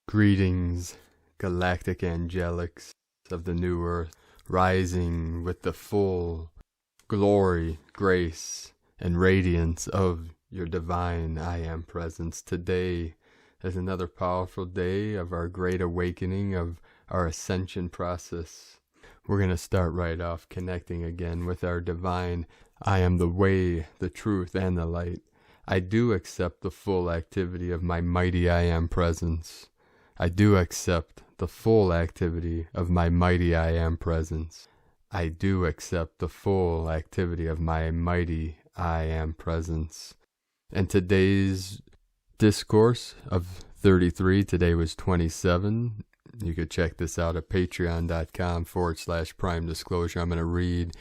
Greetings, galactic angelics of the new earth, rising with the full glory, grace, and radiance of your divine I Am presence. Today is another powerful day of our great awakening of our ascension process. We're going to start right off connecting again with our divine I am the way, the truth, and the light. I do accept the full activity of my mighty I Am presence. I do accept the full activity of my mighty I Am presence. I do accept the full activity of my mighty I Am presence. And today's discourse of 33, today was 27. You could check this out at patreon.com/prime disclosure. I'm going to read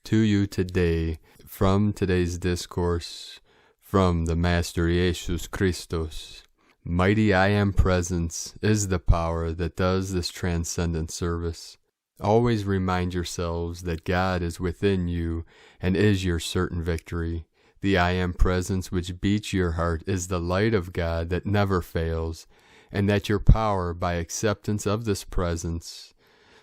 to you today from today's discourse from the Master Jesus Christos. Mighty I Am presence is the power that does this transcendent service. Always remind yourselves that God is within you and is your certain victory. The I Am presence which beats your heart is the light of God that never fails, and that your power by acceptance of this presence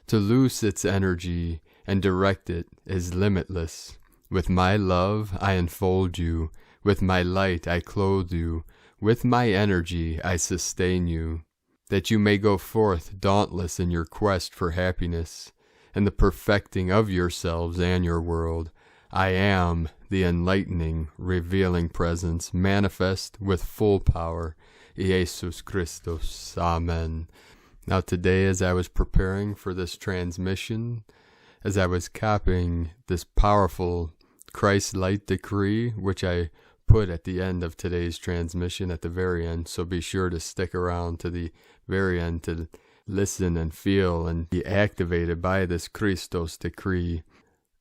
to loose its energy and direct it is limitless. With my love I enfold you, with my light I clothe you, with my energy I sustain you, that you may go forth dauntless in your quest for happiness, and the perfecting of yourselves and your world. I am the enlightening, revealing presence, manifest with full power. Jesus Christos. Amen. Now today, as I was preparing for this transmission, as I was copying this powerful Christ light decree, which I put at the end of today's transmission at the very end, so be sure to stick around to the very end to listen and feel and be activated by this Christos decree.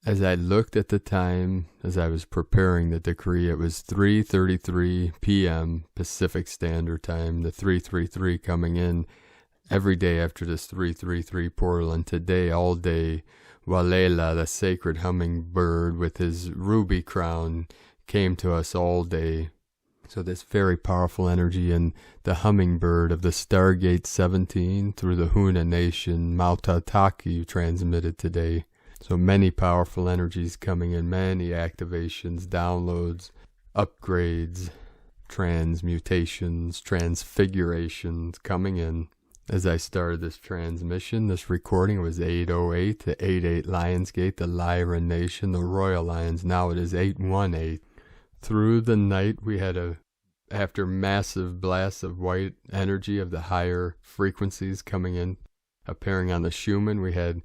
As I looked at the time, as I was preparing the decree, it was 3:33 p.m. Pacific Standard Time, the 333 coming in every day after this 333 portal, and today all day, Walela, the sacred hummingbird with his ruby crown, came to us all day. So this very powerful energy and the hummingbird of the Stargate 17 through the Huna Nation, Maltataki, transmitted today. So many powerful energies coming in, many activations, downloads, upgrades, transmutations, transfigurations coming in. As I started this transmission, this recording, it was 8:08 to 88 Lionsgate, the Lyran Nation, the Royal Lions. Now it is 8:18. Through the night, we had after massive blasts of white energy of the higher frequencies coming in, appearing on the Schumann, we had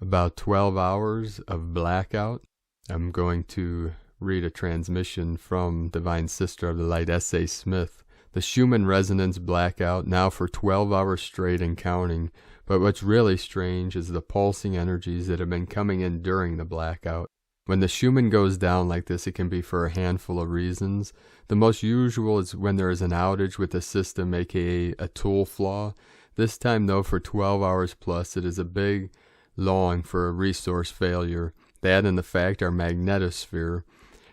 about 12 hours of blackout. I'm going to read a transmission from Divine Sister of the Light, S.A. Smith. The Schumann Resonance blackout, now for 12 hours straight and counting. But what's really strange is the pulsing energies that have been coming in during the blackout. When the Schumann goes down like this, it can be for a handful of reasons. The most usual is when there is an outage with the system, aka a tool flaw. This time, though, for 12 hours plus, it is a big long for a resource failure. That and the fact our magnetosphere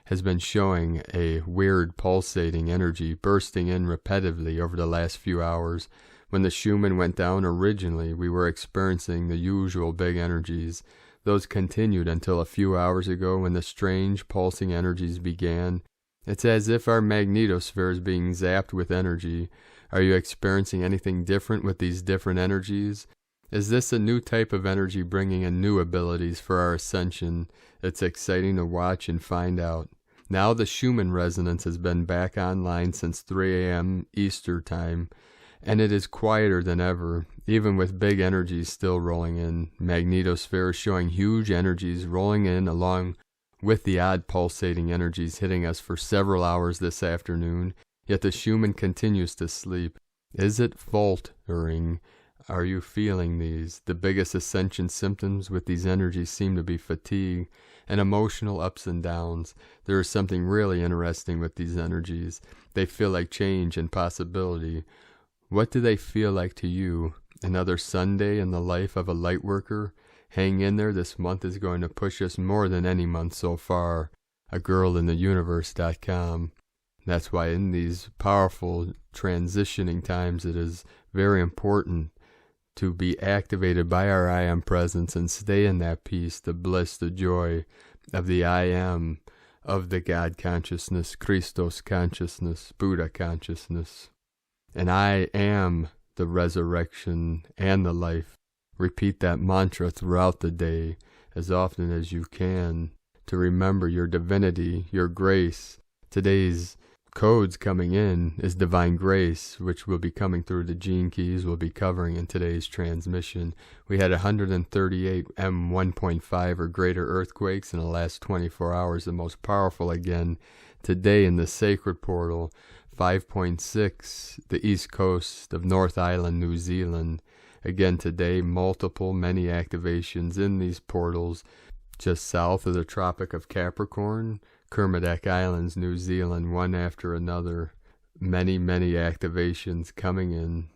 has been showing a weird pulsating energy bursting in repetitively over the last few hours. When the Schumann went down originally, we were experiencing the usual big energies. Those continued until a few hours ago when the strange pulsing energies began. It's as if our magnetosphere is being zapped with energy. Are you experiencing anything different with these different energies? Is this a new type of energy bringing in new abilities for our ascension? It's exciting to watch and find out. Now the Schumann Resonance has been back online since 3 a.m. Eastern Time, and it is quieter than ever, even with big energies still rolling in. Magnetosphere is showing huge energies rolling in along with the odd pulsating energies hitting us for several hours this afternoon, yet the Schumann continues to sleep. Is it faltering? Are you feeling these? The biggest ascension symptoms with these energies seem to be fatigue and emotional ups and downs. There is something really interesting with these energies. They feel like change and possibility. What do they feel like to you? Another Sunday in the life of a light worker? Hang in there, this month is going to push us more than any month so far. A girl in the universe.com. That's why in these powerful transitioning times, it is very important to be activated by our I Am presence and stay in that peace, the bliss, the joy of the I Am, of the God consciousness, Christos consciousness, Buddha consciousness. And I am the resurrection and the life. Repeat that mantra throughout the day as often as you can to remember your divinity, your grace. Today's codes coming in is divine grace, which will be coming through the gene keys we'll be covering in today's transmission. We had 138 M1.5 or greater earthquakes in the last 24 hours, the most powerful again today in the sacred portal, 5.6, the east coast of North Island, New Zealand. Again today, many activations in these portals just south of the Tropic of Capricorn, Kermadec Islands, New Zealand, one after another. Many activations coming in.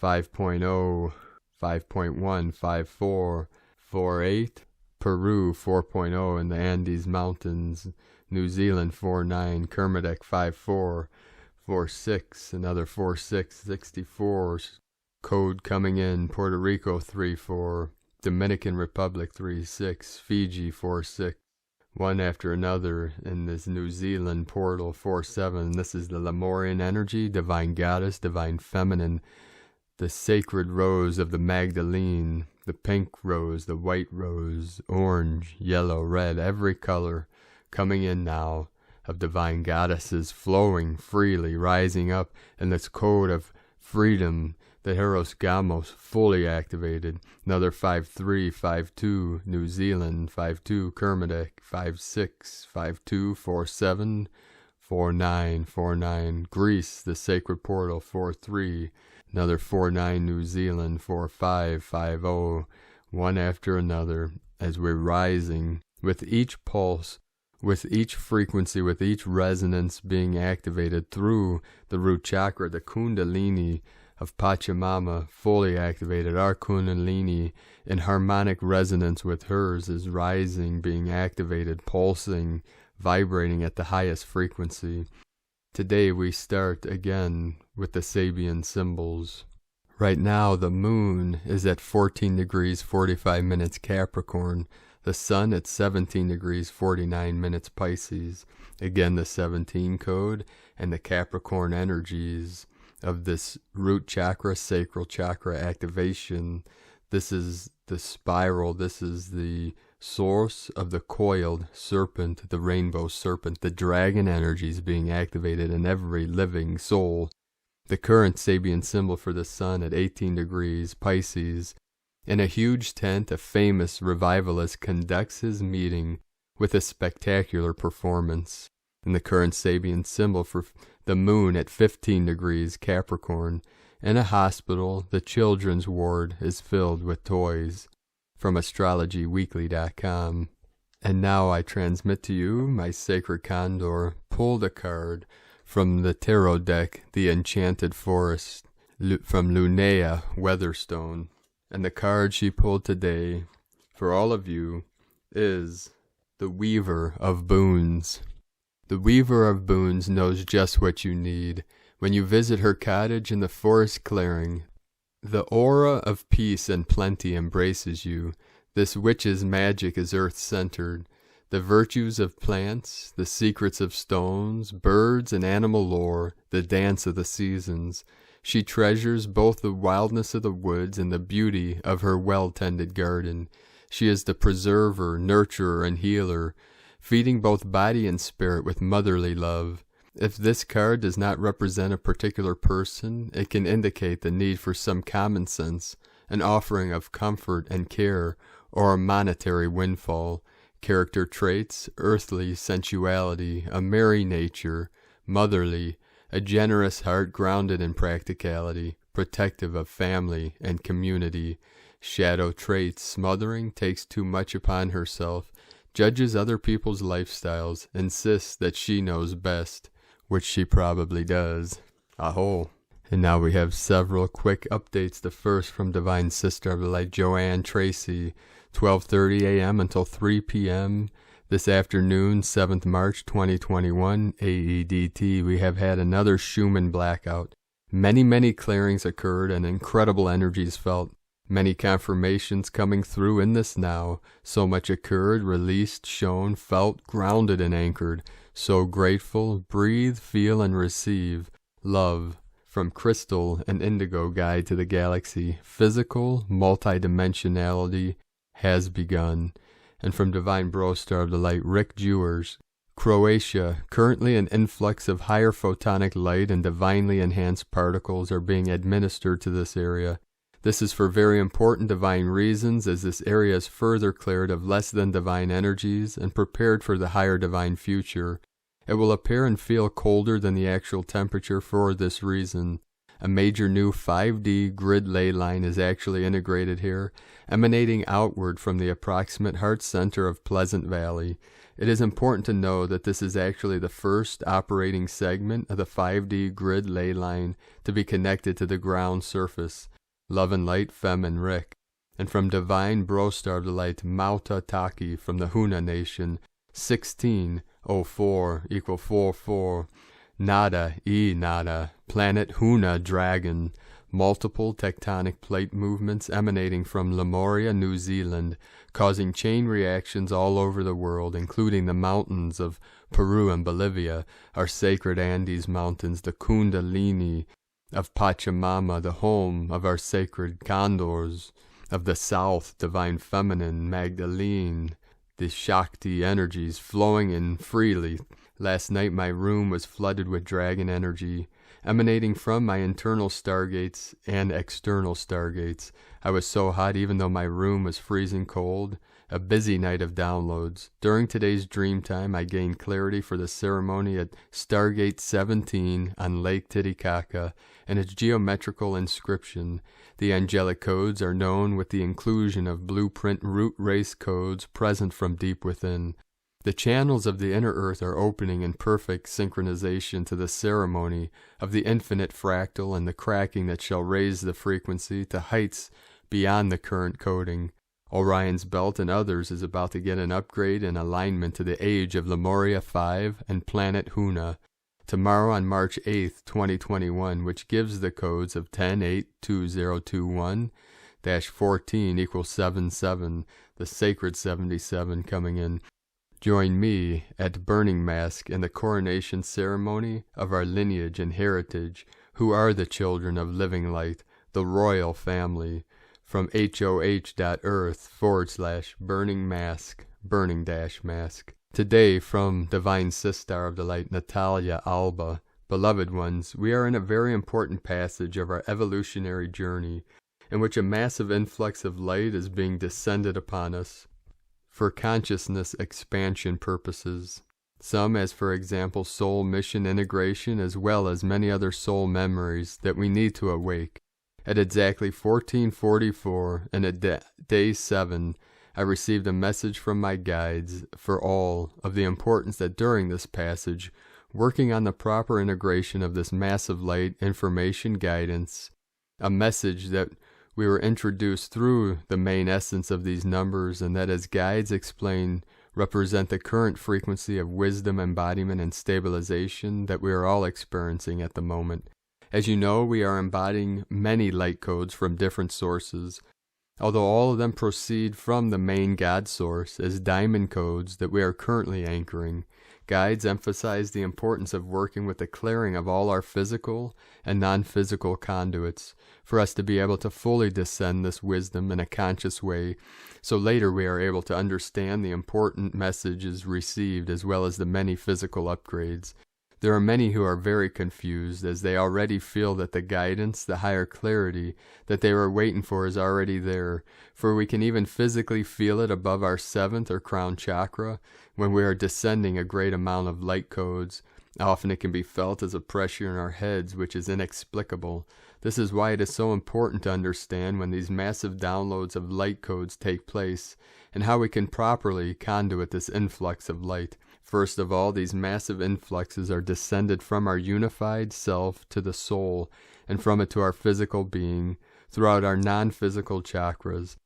5.0, 5.1, 5.4, 4.8, Peru 4.0 in the Andes Mountains, New Zealand 4.9, Kermadec 5.4, 4.6, another 4.6, 64, code coming in, Puerto Rico 3.4, Dominican Republic 3.6, Fiji 4.6. One after another in this New Zealand portal, 4-7. This is the Lemurian energy, divine goddess, divine feminine, the sacred rose of the Magdalene, the pink rose, the white rose, orange, yellow, red, every color coming in now of divine goddesses flowing freely, rising up in this code of freedom. The Heros Gamos fully activated. Another 5.3, 5.2, New Zealand, 5.2, Kermadec, 5.6, 5.2, 4.7, 4.9, 4.9, Greece, the sacred portal, 4.3, another 4.9, New Zealand, 4.5, 5.0, one after another, as we're rising with each pulse, with each frequency, with each resonance being activated through the root chakra, the Kundalini of Pachamama fully activated. Our Kundalini in harmonic resonance with hers is rising, being activated, pulsing, vibrating at the highest frequency. Today we start again with the Sabian symbols. Right now the moon is at 14 degrees 45 minutes Capricorn, the sun at 17 degrees 49 minutes Pisces. Again the 17 code and the Capricorn energies of this root chakra, sacral chakra activation. This is the spiral, this is the source of the coiled serpent, the rainbow serpent, the dragon energies being activated in every living soul. The current Sabian symbol for the sun at 18 degrees Pisces. In a huge tent, a famous revivalist conducts his meeting with a spectacular performance. And the current Sabian symbol for the moon at 15 degrees Capricorn. In a hospital, the children's ward is filled with toys. From astrologyweekly.com. And now I transmit to you my sacred condor pulled a card from the tarot deck, the Enchanted Forest, from Lunea Weatherstone. And the card she pulled today for all of you is the Weaver of Boons. The Weaver of Boons knows just what you need. When you visit her cottage in the forest clearing, the aura of peace and plenty embraces you. This witch's magic is earth-centered. The virtues of plants, the secrets of stones, birds and animal lore, the dance of the seasons. She treasures both the wildness of the woods and the beauty of her well-tended garden. She is the preserver, nurturer, and healer, feeding both body and spirit with motherly love. If this card does not represent a particular person, it can indicate the need for some common sense, an offering of comfort and care, or a monetary windfall. Character traits: earthly sensuality, a merry nature, motherly, a generous heart grounded in practicality, protective of family and community. Shadow traits: smothering, takes too much upon herself, judges other people's lifestyles, insists that she knows best, which she probably does. Aho. And now we have several quick updates. The first from Divine Sister of the Light, Joanne Tracy, 12:30 a.m. until 3 p.m. This afternoon, 7th March 2021, AEDT, we have had another Schumann blackout. Many clearings occurred and incredible energies felt. Many confirmations coming through in this now. So much occurred, released, shown, felt, grounded and anchored. So grateful, breathe, feel and receive. Love. From crystal and indigo guide to the galaxy. Physical, multidimensionality has begun. And from Divine Bro Star of the Light, Rick Jewers. Croatia, currently an influx of higher photonic light and divinely enhanced particles are being administered to this area. This is for very important divine reasons, as this area is further cleared of less than divine energies and prepared for the higher divine future. It will appear and feel colder than the actual temperature for this reason. A major new 5D grid ley line is actually integrated here, emanating outward from the approximate heart center of Pleasant Valley. It is important to know that this is actually the first operating segment of the 5D grid ley line to be connected to the ground surface. Love and light, Fem and Rick. And from Divine Bro Star of the Light, Mauta Taki from the Huna Nation, 1604 = 44. Nada, Nada, Planet Huna Dragon, multiple tectonic plate movements emanating from Lemuria, New Zealand, causing chain reactions all over the world, including the mountains of Peru and Bolivia, our sacred Andes Mountains, the Kundalini of Pachamama, the home of our sacred condors, of the South, Divine Feminine, Magdalene, the Shakti energies flowing in freely. Last night my room was flooded with dragon energy, emanating from my internal stargates and external stargates. I was so hot even though my room was freezing cold. A busy night of downloads. During today's dream time, I gained clarity for the ceremony at Stargate 17 on Lake Titicaca and its geometrical inscription. The angelic codes are known with the inclusion of blueprint root race codes present from deep within. The channels of the inner earth are opening in perfect synchronization to the ceremony of the infinite fractal and the cracking that shall raise the frequency to heights beyond the current coding. Orion's Belt and others is about to get an upgrade in alignment to the age of Lemuria 5 and planet Huna. Tomorrow on March 8th, 2021, which gives the codes of 10-8-2021-14 = 77, the sacred 77 coming in. Join me at Burning Mask in the coronation ceremony of our lineage and heritage, who are the children of living light, the royal family, from hoh.earth/burning mask, burning-mask. Today from Divine Sister of the Light, Natalia Alba. Beloved ones, we are in a very important passage of our evolutionary journey, in which a massive influx of light is being descended upon us for consciousness expansion purposes. Some, as for example soul mission integration, as well as many other soul memories that we need to awake. At exactly 1444 and at day 7, I received a message from my guides for all of the importance that during this passage, working on the proper integration of this massive light information guidance, a message that we were introduced through the main essence of these numbers, and that, as guides explain, represent the current frequency of wisdom, embodiment, and stabilization that we are all experiencing at the moment. As you know, we are embodying many light codes from different sources, although all of them proceed from the main God source as diamond codes that we are currently anchoring. Guides emphasize the importance of working with the clearing of all our physical and non-physical conduits for us to be able to fully descend this wisdom in a conscious way, so later we are able to understand the important messages received as well as the many physical upgrades. There are many who are very confused, as they already feel that the guidance, the higher clarity that they were waiting for is already there, for we can even physically feel it above our 7th or crown chakra when we are descending a great amount of light codes. Often it can be felt as a pressure in our heads, which is inexplicable. This is why it is so important to understand when these massive downloads of light codes take place, and how we can properly conduit this influx of light. First of all, these massive influxes are descended from our unified self to the soul, and from it to our physical being, throughout our non-physical chakras.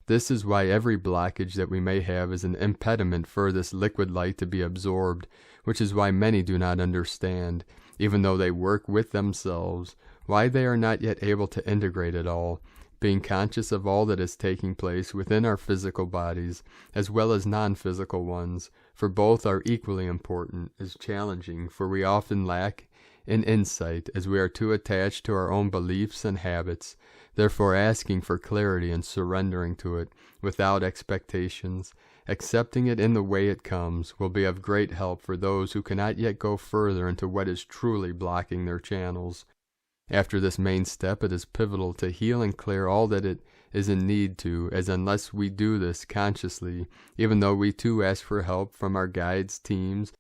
This is why every blockage that we may have is an impediment for this liquid light to be absorbed, which is why many do not understand, even though they work with themselves, why they are not yet able to integrate it all, being conscious of all that is taking place within our physical bodies, as well as non-physical ones, for both are equally important, is challenging, for we often lack in insight, as we are too attached to our own beliefs and habits. Therefore, asking for clarity and surrendering to it without expectations, accepting it in the way it comes, will be of great help for those who cannot yet go further into what is truly blocking their channels. After this main step, it is pivotal to heal and clear all that it is in need to, as unless we do this consciously, even though we too ask for help from our guides, teams,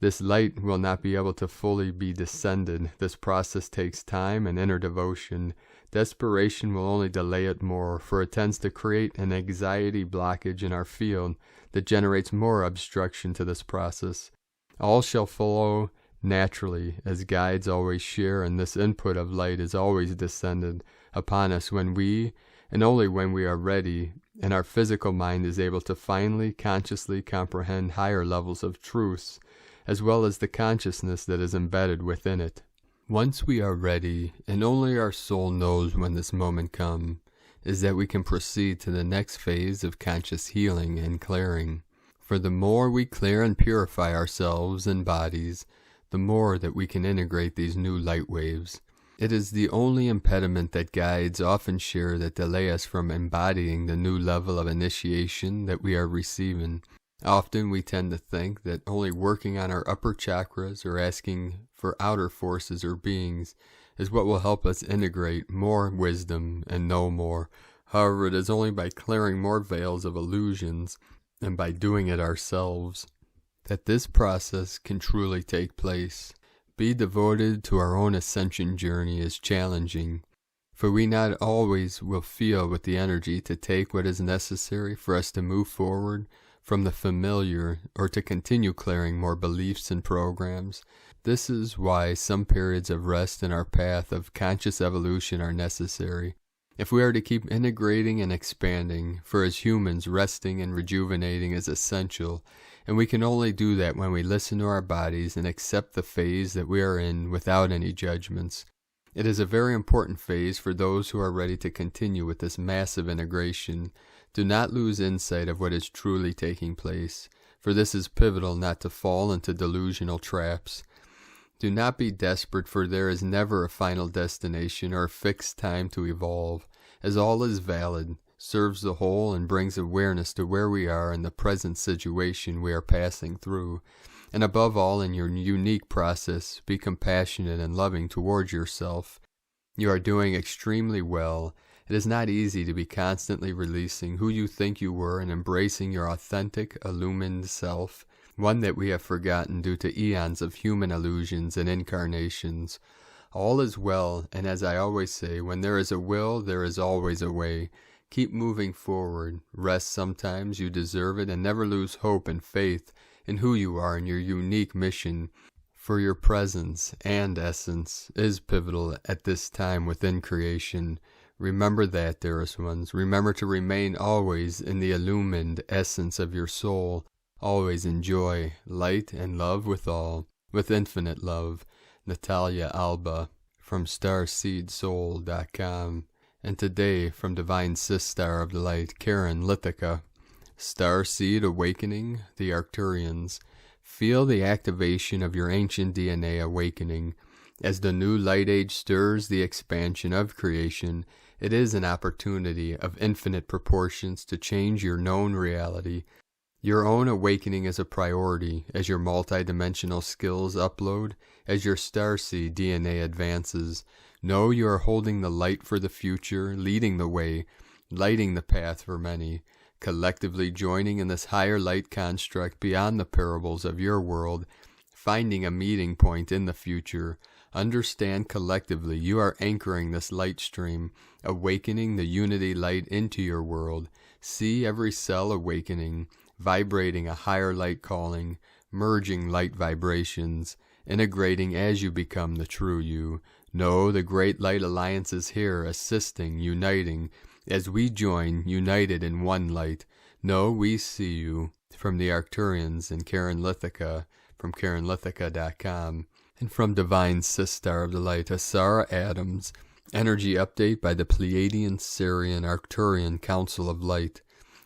this light will not be able to fully be descended. This process takes time and inner devotion. Desperation will only delay it more, for it tends to create an anxiety blockage in our field that generates more obstruction to this process. All shall flow naturally, as guides always share, and this input of light is always descended upon us when we, and only when we are ready, and our physical mind is able to finally, consciously comprehend higher levels of truths, as well as the consciousness that is embedded within it. Once we are ready, and only our soul knows when this moment comes, is that we can proceed to the next phase of conscious healing and clearing. For the more we clear and purify ourselves and bodies, the more that we can integrate these new light waves. It is the only impediment that guides often share that delay us from embodying the new level of initiation that we are receiving. Often we tend to think that only working on our upper chakras or asking for outer forces or beings is what will help us integrate more wisdom and know more. However, it is only by clearing more veils of illusions and by doing it ourselves that this process can truly take place. Be devoted to our own ascension journey is challenging, for we not always will feel with the energy to take what is necessary for us to move forward from the familiar or to continue clearing more beliefs and programs. This is why some periods of rest in our path of conscious evolution are necessary. If we are to keep integrating and expanding, for as humans, resting and rejuvenating is essential, and we can only do that when we listen to our bodies and accept the phase that we are in without any judgments. It is a very important phase for those who are ready to continue with this massive integration. Do not lose insight of what is truly taking place, for this is pivotal not to fall into delusional traps. Do not be desperate, for there is never a final destination or a fixed time to evolve, as all is valid, serves the whole, and brings awareness to where we are in the present situation we are passing through. And above all, in your unique process, be compassionate and loving towards yourself. You are doing extremely well. It is not easy to be constantly releasing who you think you were and embracing your authentic, illumined self, one that we have forgotten due to eons of human illusions and incarnations. All is well, and as I always say, when there is a will, there is always a way. Keep moving forward. Rest sometimes, you deserve it, and never lose hope and faith in who you are and your unique mission. For your presence and essence is pivotal at this time within creation. Remember that, dearest ones. Remember to remain always in the illumined essence of your soul. Always enjoy light and love with all, with infinite love. Natalia Alba from StarseedSoul.com. And today from Divine Sistar of the Light, Karen Lithica. Starseed Awakening, the Arcturians. Feel the activation of your ancient DNA awakening. As the new light age stirs the expansion of creation, it is an opportunity of infinite proportions to change your known reality. Your own awakening is a priority as your multidimensional skills upload, as your starseed DNA advances. Know you are holding the light for the future, leading the way, lighting the path for many, collectively joining in this higher light construct beyond the parables of your world, finding a meeting point in the future. Understand collectively you are anchoring this light stream, awakening the unity light into your world. See every cell awakening, vibrating a higher light calling, merging light vibrations, integrating as you become the true you. Know the great light alliance is here, assisting, uniting, as we join, united in one light. No, we see you. From the Arcturians and Karen Lithica, from KarenLithica.com, and from Divine Sistar of the Light, Asara Adams. Energy update by the Pleiadian, Syrian, Arcturian Council of Light,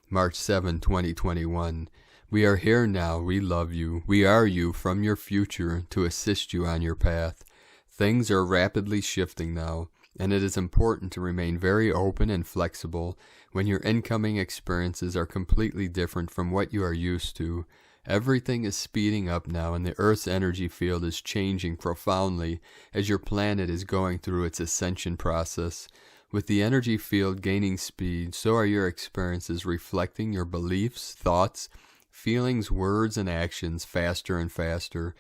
March 7, 2021. We are here now, we love you, we are you from your future to assist you on your path. Things are rapidly shifting now, and it is important to remain very open and flexible when your incoming experiences are completely different from what you are used to. Everything is speeding up now, and the Earth's energy field is changing profoundly as your planet is going through its ascension process. With the energy field gaining speed, so are your experiences reflecting your beliefs, thoughts, feelings, words, and actions faster and faster.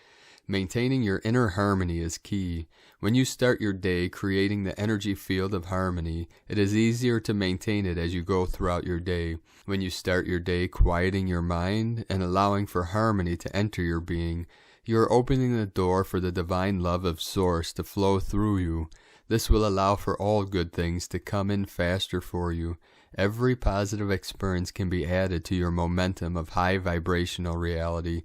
Maintaining your inner harmony is key. When you start your day creating the energy field of harmony, it is easier to maintain it as you go throughout your day. When you start your day quieting your mind and allowing for harmony to enter your being, you are opening the door for the divine love of Source to flow through you. This will allow for all good things to come in faster for you. Every positive experience can be added to your momentum of high vibrational reality.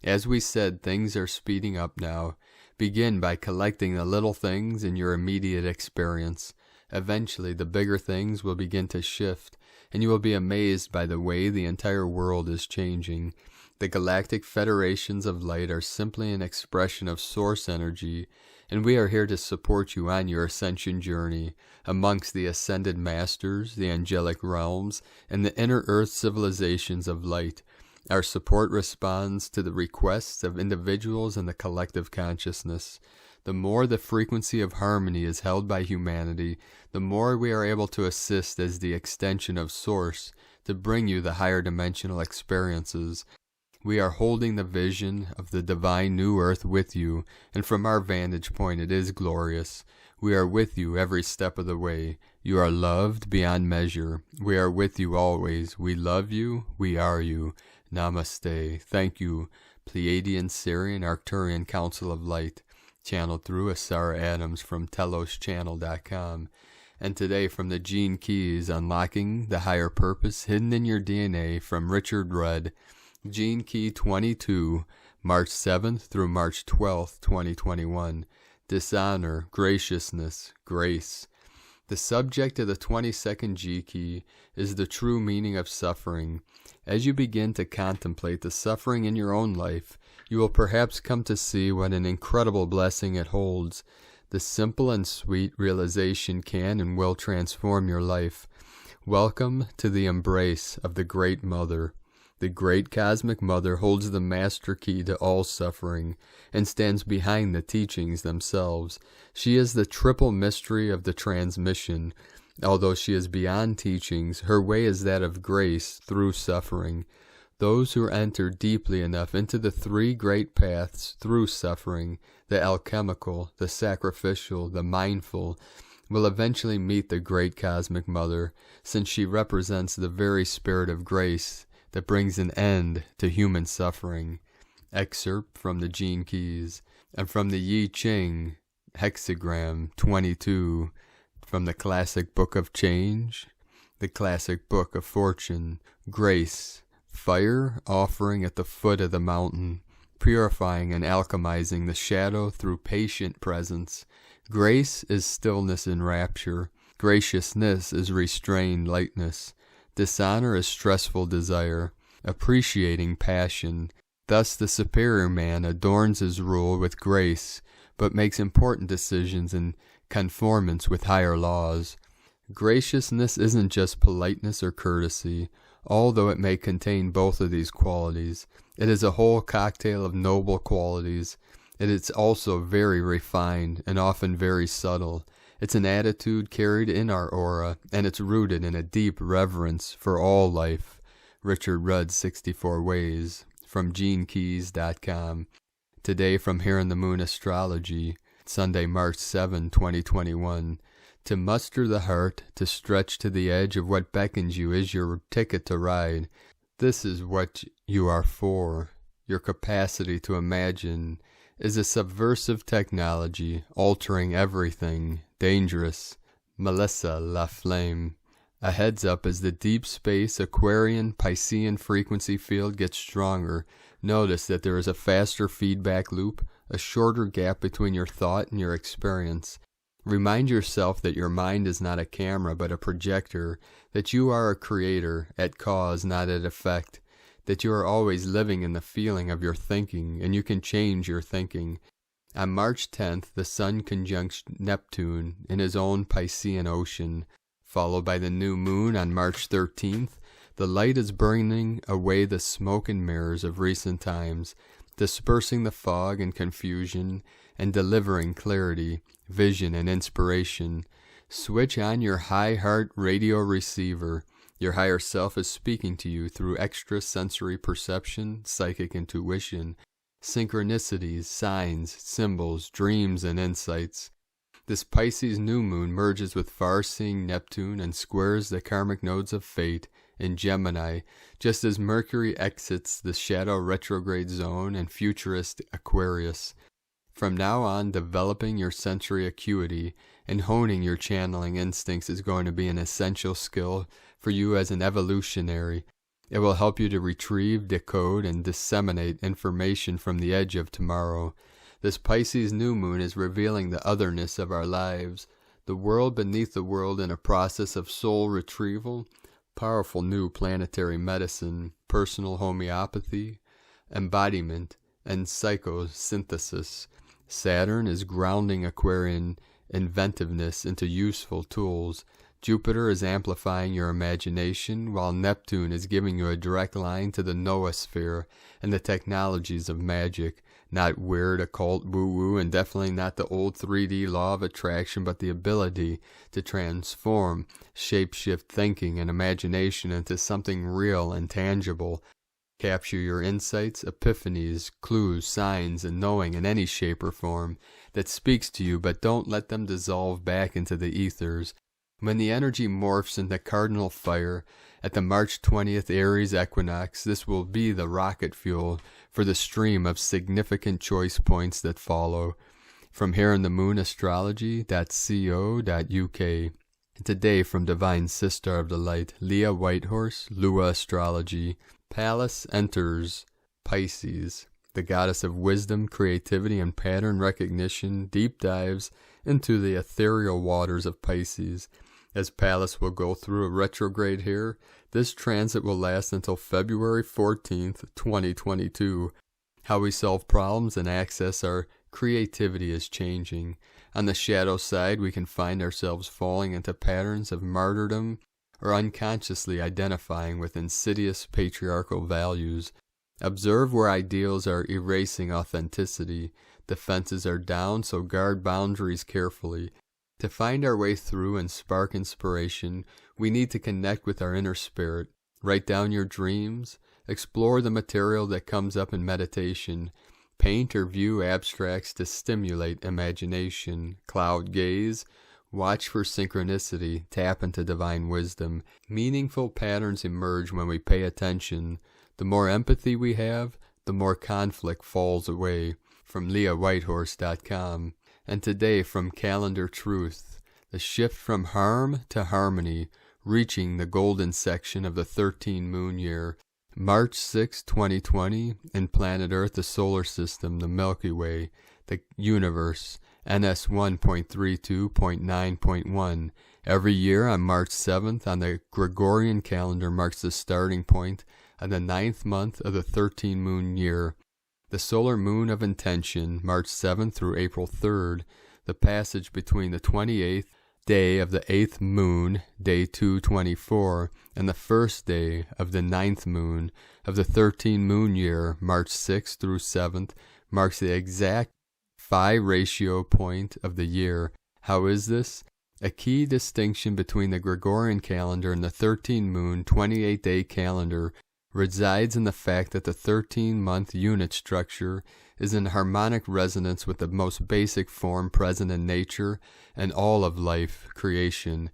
As we said, things are speeding up now. Begin by collecting the little things in your immediate experience. Eventually, the bigger things will begin to shift, and you will be amazed by the way the entire world is changing. The Galactic Federations of Light are simply an expression of Source energy, and we are here to support you on your ascension journey. Amongst the Ascended Masters, the angelic realms, and the inner Earth civilizations of light, our support responds to the requests of individuals and the collective consciousness. The more the frequency of harmony is held by humanity, the more we are able to assist as the extension of Source to bring you the higher dimensional experiences. We are holding the vision of the divine new earth with you, and from our vantage point it is glorious. We are with you every step of the way. You are loved beyond measure. We are with you always. We love you. We are you. Namaste. Thank you, Pleiadian, Syrian, Arcturian Council of Light, channeled through Asara Adams from TelosChannel.com. And today from the Gene Keys, Unlocking the Higher Purpose Hidden in Your DNA from Richard Rudd, Gene Key 22, March 7th through March 12th, 2021. Dishonor, graciousness, grace. The subject of the 22nd G Key is the true meaning of suffering. As you begin to contemplate the suffering in your own life, you will perhaps come to see what an incredible blessing it holds. The simple and sweet realization can and will transform your life. Welcome to the embrace of the Great Mother. The Great Cosmic Mother holds the master key to all suffering and stands behind the teachings themselves. She is the triple mystery of the transmission. Although she is beyond teachings, her way is that of grace through suffering. Those who enter deeply enough into the three great paths through suffering, the alchemical, the sacrificial, the mindful, will eventually meet the Great Cosmic Mother, since she represents the very spirit of grace that brings an end to human suffering. Excerpt from the Gene Keys, and from the I Ching, Hexagram 22, from the Classic Book of Change, the Classic Book of Fortune. Grace, fire offering at the foot of the mountain, purifying and alchemizing the shadow through patient presence. Grace is stillness in rapture. Graciousness is restrained lightness. Dishonor is stressful desire, appreciating passion. Thus the superior man adorns his rule with grace, but makes important decisions in conformance with higher laws. Graciousness isn't just politeness or courtesy, although it may contain both of these qualities. It is a whole cocktail of noble qualities. It is also very refined and often very subtle. It's an attitude carried in our aura, and it's rooted in a deep reverence for all life. Richard Rudd's 64 Ways, from GeneKeys.com. Today from Here in the Moon Astrology, Sunday, March 7, 2021. To muster the heart, to stretch to the edge of what beckons you is your ticket to ride. This is what you are for. Your capacity to imagine is a subversive technology, altering everything. Dangerous. Melissa La Flame. A heads up as the deep space Aquarian Piscean frequency field gets stronger. Notice that there is a faster feedback loop, a shorter gap between your thought and your experience. Remind yourself that your mind is not a camera but a projector, that you are a creator at cause, not at effect, that you are always living in the feeling of your thinking, and you can change your thinking. On March 10th, the Sun conjuncts Neptune in his own Piscean ocean, followed by the new moon on March 13th. The light is burning away the smoke and mirrors of recent times, dispersing the fog and confusion, and delivering clarity, vision, and inspiration. Switch on your high heart radio receiver. Your higher self is speaking to you through extrasensory perception, psychic intuition, synchronicities, signs, symbols, dreams, and insights. This Pisces new moon merges with far-seeing Neptune and squares the karmic nodes of fate in Gemini, just as Mercury exits the shadow retrograde zone in futurist Aquarius. From now on, developing your sensory acuity and honing your channeling instincts is going to be an essential skill for you as an evolutionary. It will help you to retrieve, decode, and disseminate information from the edge of tomorrow. This Pisces new moon is revealing the otherness of our lives, the world beneath the world in a process of soul retrieval, powerful new planetary medicine, personal homeopathy, embodiment, and psychosynthesis. Saturn is grounding Aquarian inventiveness into useful tools. Jupiter is amplifying your imagination, while Neptune is giving you a direct line to the noosphere and the technologies of magic. Not weird, occult, woo-woo, and definitely not the old 3D law of attraction, but the ability to transform shape-shift thinking and imagination into something real and tangible. Capture your insights, epiphanies, clues, signs, and knowing in any shape or form that speaks to you, but don't let them dissolve back into the ethers. When the energy morphs into cardinal fire at the March 20th Aries equinox, this will be the rocket fuel for the stream of significant choice points that follow. From here in the moonastrology.co.uk. Today from Divine Sister of the Light, Leah Whitehorse, Lua Astrology. Pallas enters Pisces. The goddess of wisdom, creativity, and pattern recognition deep dives into the ethereal waters of Pisces. As Pallas will go through a retrograde here, this transit will last until February 14th, 2022. How we solve problems and access our creativity is changing. On the shadow side, we can find ourselves falling into patterns of martyrdom or unconsciously identifying with insidious patriarchal values. Observe where ideals are erasing authenticity. Defenses are down, so guard boundaries carefully. To find our way through and spark inspiration, we need to connect with our inner spirit. Write down your dreams. Explore the material that comes up in meditation. Paint or view abstracts to stimulate imagination. Cloud gaze. Watch for synchronicity. Tap into divine wisdom. Meaningful patterns emerge when we pay attention. The more empathy we have, the more conflict falls away. From LeahWhitehorse.com. And today from Calendar Truth, the shift from harm to harmony, reaching the golden section of the 13 moon year. March 6, 2020, in planet Earth, the solar system, the Milky Way, the universe, NS 1.32.9.1. Every year on March 7th on the Gregorian calendar marks the starting point of the 9th month of the 13 moon year. The solar moon of intention, March 7th through April 3rd, the passage between the 28th day of the 8th moon, day 224, and the first day of the 9th moon of the 13 moon year, March 6th through 7th, marks the exact phi ratio point of the year. How is this? A key distinction between the Gregorian calendar and the 13 moon 28-day calendar resides in the fact that the 13-month unit structure is in harmonic resonance with the most basic form present in nature and all of life creation,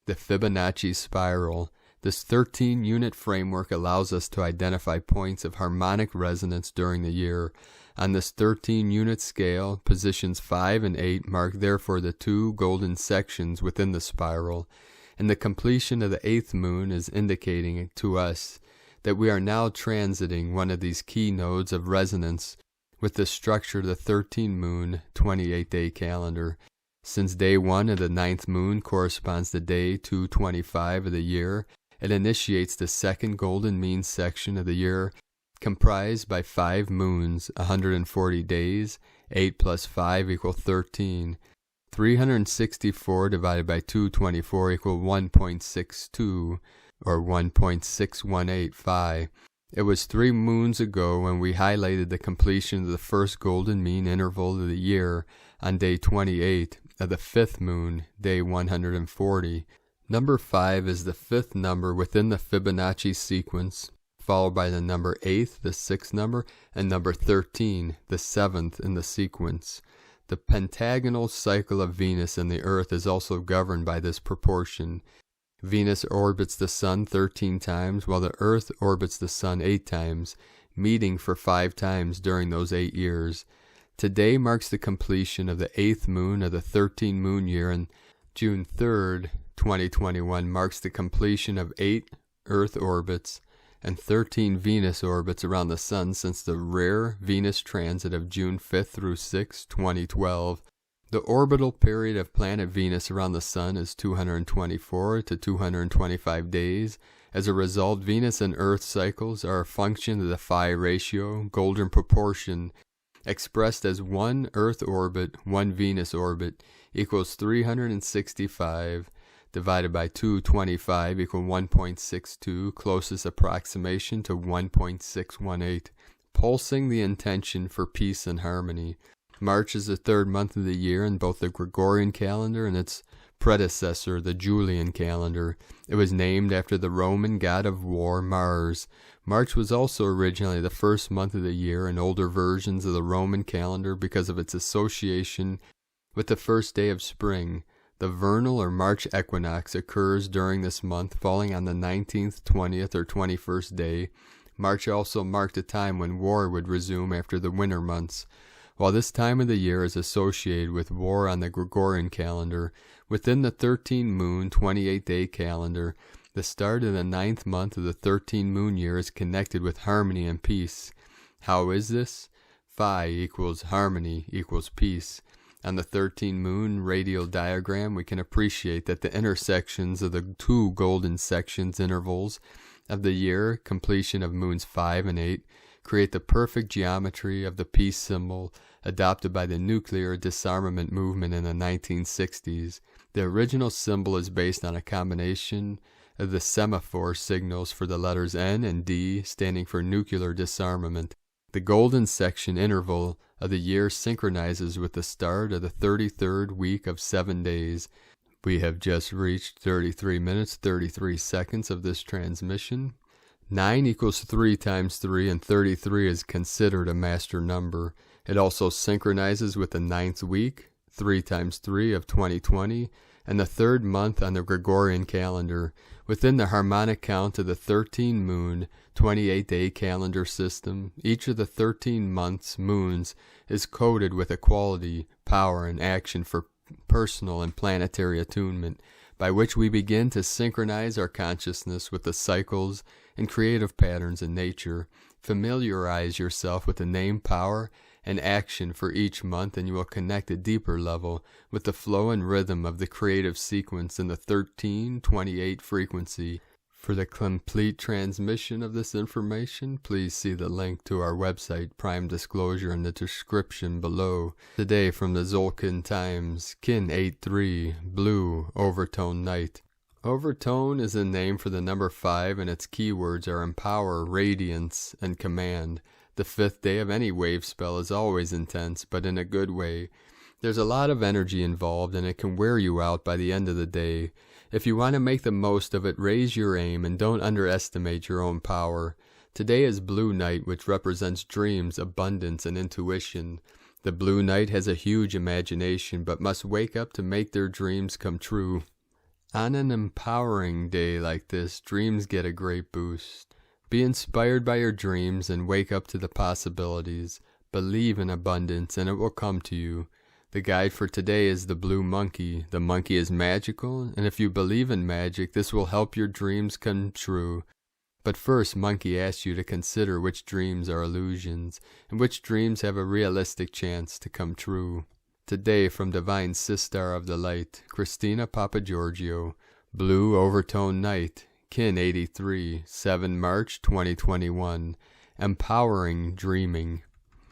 the Fibonacci spiral. This 13-unit framework allows us to identify points of harmonic resonance during the year. On this 13-unit scale, positions 5 and 8 mark therefore the two golden sections within the spiral. and the completion of the 8th moon is indicating to us that we are now transiting one of these key nodes of resonance with the structure of the 13 moon 28-day calendar. Since day 1 of the 9th moon corresponds to day 225 of the year, it initiates the second golden mean section of the year, comprised by 5 moons, 140 days, 8 plus 5 equal 13. 364 divided by 224 equal 1.62, or 1.6185. It was 3 moons ago when we highlighted the completion of the first golden mean interval of the year on day 28 of the 5th moon, day 140. Number 5 is the 5th number within the Fibonacci sequence, followed by the number 8, the 6th number, and number 13, the 7th in the sequence. The pentagonal cycle of Venus and the Earth is also governed by this proportion. Venus orbits the Sun 13 times, while the Earth orbits the Sun 8 times, meeting for 5 times during those 8 years. Today marks the completion of the 8th moon of the 13 moon year, and June 3rd, 2021 marks the completion of 8 Earth orbits and 13 Venus orbits around the Sun since the rare Venus transit of June 5th through 6, 2012. The orbital period of planet Venus around the Sun is 224 to 225 days. As a result, Venus and Earth cycles are a function of the phi ratio, golden proportion, expressed as 1 Earth orbit, 1 Venus orbit, equals 365 divided by 225 equal 1.62, closest approximation to 1.618. Pulsing the intention for peace and harmony. March is the 3rd month of the year in both the Gregorian calendar and its predecessor, the Julian calendar. It was named after the Roman god of war, Mars. March was also originally the 1st month of the year in older versions of the Roman calendar because of its association with the first day of spring. The vernal or March equinox occurs during this month, falling on the 19th, 20th, or 21st day. March also marked a time when war would resume after the winter months. While this time of the year is associated with war on the Gregorian calendar, within the 13 moon 28-day calendar, the start of the 9th month of the 13 moon year is connected with harmony and peace. How is this? Phi equals harmony equals peace. On the 13 moon radial diagram, we can appreciate that the intersections of the 2 golden sections intervals of the year, completion of moons 5 and 8, create the perfect geometry of the peace symbol adopted by the nuclear disarmament movement in the 1960s. The original symbol is based on a combination of the semaphore signals for the letters N and D, standing for nuclear disarmament. The golden section interval of the year synchronizes with the start of the 33rd week of 7 days. We have just reached 33 minutes, 33 seconds of this transmission. 9 equals 3 times 3, and 33 is considered a master number. It also synchronizes with the 9th week, 3 times 3 of 2020, and the 3rd month on the Gregorian calendar. Within the harmonic count of the 13 moon 28-day calendar system, each of the 13 months' moons is coded with a quality, power, and action for personal and planetary attunement, by which we begin to synchronize our consciousness with the cycles and creative patterns in nature. Familiarize yourself with the name, power, and action for each month, and you will connect a deeper level with the flow and rhythm of the creative sequence in the 1328 frequency. For the complete transmission of this information, please see the link to our website, Prime Disclosure, in the description below. Today from the Zolkin Times, Kin 83, Blue, Overtone Night. Overtone is a name for the number 5, and its keywords are empower, radiance, and command. The 5th day of any wave spell is always intense, but in a good way. There's a lot of energy involved, and it can wear you out by the end of the day. If you want to make the most of it, raise your aim and don't underestimate your own power. Today is Blue Night, which represents dreams, abundance, and intuition. The Blue Night has a huge imagination, but must wake up to make their dreams come true. On an empowering day like this, dreams get a great boost. Be inspired by your dreams and wake up to the possibilities. Believe in abundance and it will come to you. The guide for today is the blue monkey. The monkey is magical, and if you believe in magic, this will help your dreams come true. But first, Monkey asks you to consider which dreams are illusions, and which dreams have a realistic chance to come true. Today, from Divine Sister of the Light, Christina Papagiorgio, Blue Overtone Night, Kin 83, 7 March 2021, Empowering Dreaming.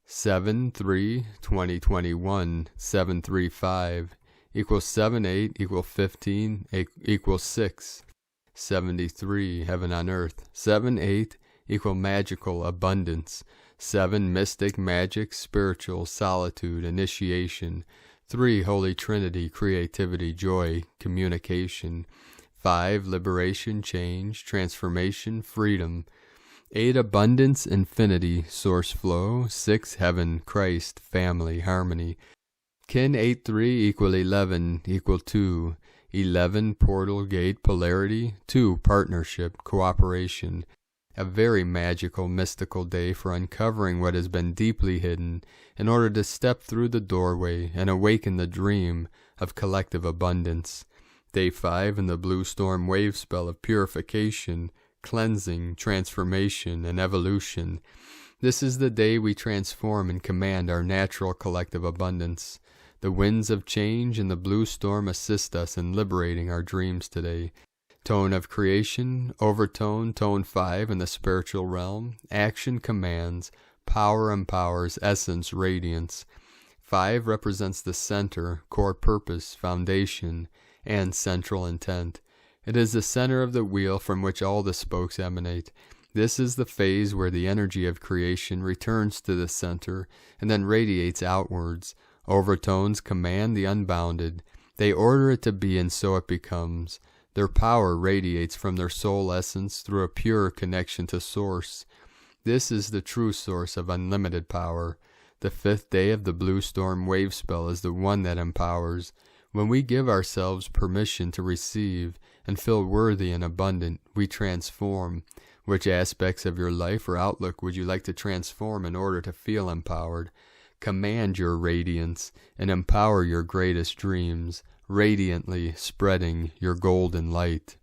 7/3/2021, 735, equals 7/8, equals 15, equals 6. 73, Heaven on Earth. 7/8, equal magical abundance. 7, mystic, magic, spiritual, solitude, initiation. 3, Holy Trinity, creativity, joy, communication. 5, liberation, change, transformation, freedom. 8, abundance, infinity, source flow. 6, heaven, Christ, family, harmony. Kin 8/3 equal 11, equal 2. 11, portal, gate, polarity. 2, partnership, cooperation. A very magical, mystical day for uncovering what has been deeply hidden in order to step through the doorway and awaken the dream of collective abundance. Day 5 in the Blue Storm Wavespell of purification, cleansing, transformation, and evolution. This is the day we transform and command our natural collective abundance. The winds of change and the blue storm assist us in liberating our dreams today. Tone of creation, overtone, tone 5 in the spiritual realm. Action commands, power empowers, essence, radiance. 5 represents the center, core purpose, foundation, and central intent. It is the center of the wheel from which all the spokes emanate. This is the phase where the energy of creation returns to the center and then radiates outwards. Overtones command the unbounded. They order it to be, and so it becomes. Their power radiates from their soul essence through a pure connection to Source. This is the true source of unlimited power. The 5th day of the Blue Storm Wavespell is the one that empowers. When we give ourselves permission to receive and feel worthy and abundant, we transform. Which aspects of your life or outlook would you like to transform in order to feel empowered? Command your radiance and empower your greatest dreams, radiantly spreading your golden light.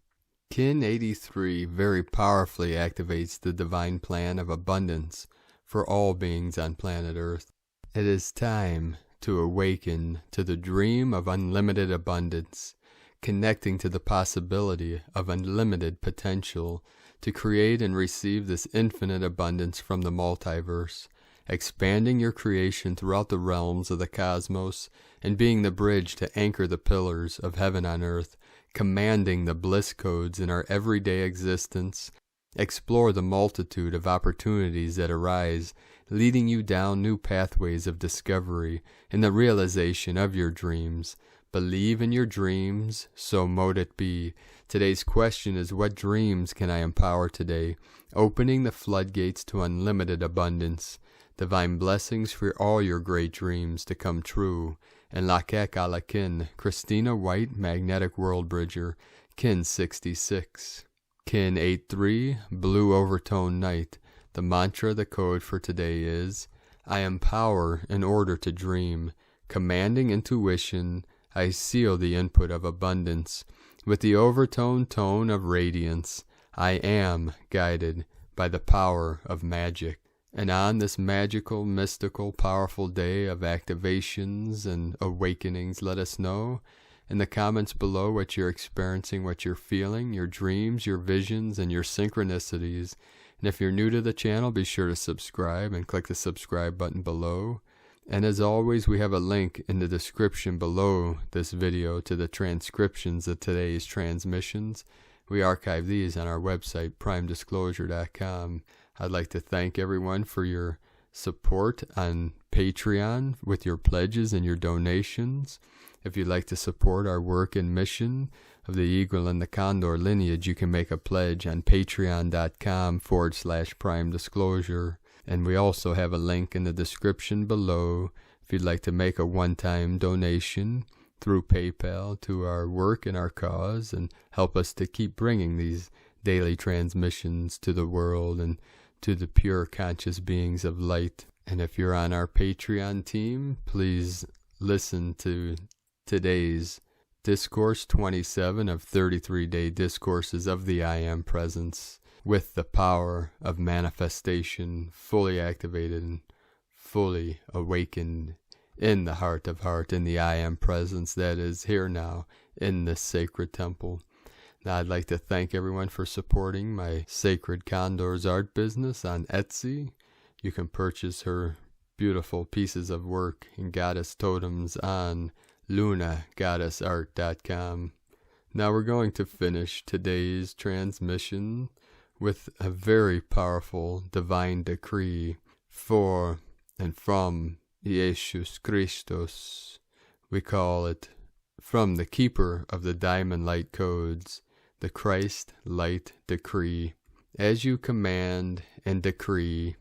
Kin 83 very powerfully activates the divine plan of abundance for all beings on planet Earth. It is time to awaken to the dream of unlimited abundance, connecting to the possibility of unlimited potential to create and receive this infinite abundance from the multiverse, expanding your creation throughout the realms of the cosmos and being the bridge to anchor the pillars of heaven on earth, commanding the bliss codes in our everyday existence. Explore the multitude of opportunities that arise, leading you down new pathways of discovery in the realization of your dreams. Believe in your dreams, so mote it be. Today's question is, what dreams can I empower today? Opening the floodgates to unlimited abundance. Divine blessings for all your great dreams to come true. And Lakek Alakin, Christina White, Magnetic Worldbridger, Kin 66. Kin 83, Blue Overtone Night. The mantra, the code for today is, I empower in order to dream. Commanding intuition, I seal the input of abundance. With the overtone tone of radiance, I am guided by the power of magic. And on this magical, mystical, powerful day of activations and awakenings, let us know in the comments below what you're experiencing, what you're feeling, your dreams, your visions, and your synchronicities. And if you're new to the channel, be sure to subscribe and click the subscribe button below. And as always, we have a link in the description below this video to the transcriptions of today's transmissions. We archive these on our website, primedisclosure.com. I'd like to thank everyone for your support on Patreon with your pledges and your donations. If you'd like to support our work and mission of the Eagle and the Condor lineage, you can make a pledge on patreon.com/primedisclosure. And we also have a link in the description below if you'd like to make a one-time donation through PayPal to our work and our cause and help us to keep bringing these daily transmissions to the world and to the pure conscious beings of light. And if you're on our Patreon team, please listen to today's Discourse 27 of 33-day discourses of the I Am Presence with the power of manifestation fully activated and fully awakened in the heart of heart, in the I Am Presence that is here now in this sacred temple. Now I'd like to thank everyone for supporting my Sacred Condors art business on Etsy. You can purchase her beautiful pieces of work and goddess totems on lunagoddessart.com. Now we're going to finish today's transmission with a very powerful divine decree for and from Jesus Christos. We call it from the keeper of the Diamond Light Codes, the Christ Light Decree. As you command and decree,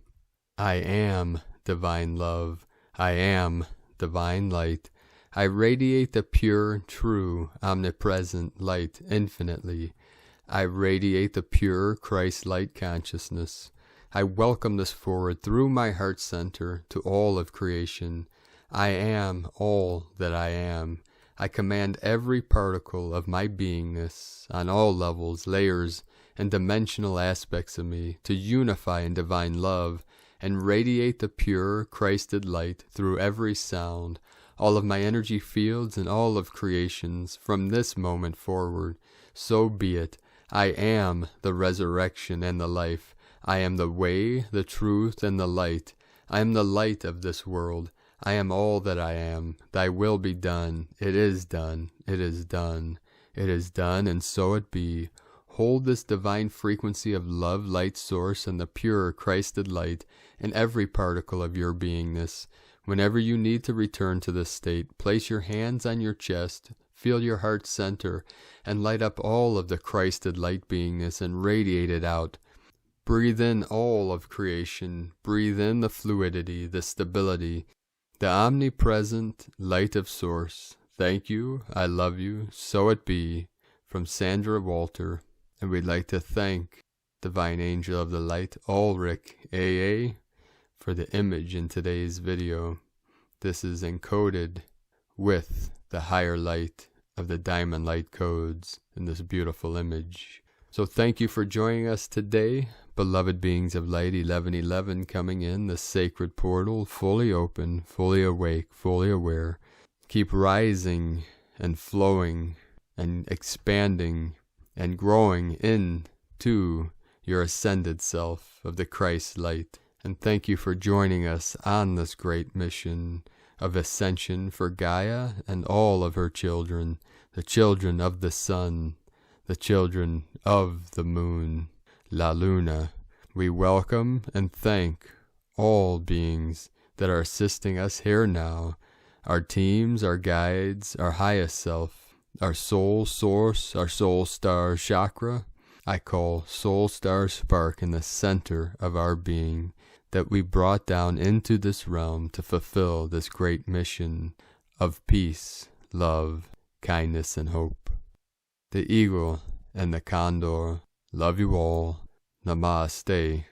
I am divine love, I am divine light, I radiate the pure, true, omnipresent light infinitely. I radiate the pure Christ light consciousness. I welcome this forward through my heart center to all of creation. I am all that I am. I command every particle of my beingness on all levels, layers, and dimensional aspects of me to unify in divine love and radiate the pure Christed light through every sound, all of my energy fields and all of creations from this moment forward. So be it. I am the resurrection and the life. I am the way, the truth, and the light. I am the light of this world. I am all that I am. Thy will be done. It is done. It is done. It is done, and so it be. Hold this divine frequency of love, light source, and the pure Christed light in every particle of your beingness. Whenever you need to return to this state, place your hands on your chest, feel your heart center, and light up all of the Christed light beingness and radiate it out. Breathe in all of creation. Breathe in the fluidity, the stability, the omnipresent light of source. Thank you. I love you. So it be. From Sandra Walter. And we'd like to thank Divine Angel of the Light, Ulrich AA, for the image in today's video. This is encoded with the higher light of the Diamond Light Codes in this beautiful image. So thank you for joining us today, beloved beings of light. 1111 coming in, the sacred portal, fully open, fully awake, fully aware. Keep rising and flowing and expanding and growing into your ascended self of the Christ light. And thank you for joining us on this great mission of ascension for Gaia and all of her children, the children of the sun, the children of the moon, La Luna. We welcome and thank all beings that are assisting us here now, our teams, our guides, our highest self, our soul source, our soul star chakra. I call soul star spark in the center of our being that we brought down into this realm to fulfill this great mission of peace, love, kindness, and hope. The eagle and the condor love you all. Namaste.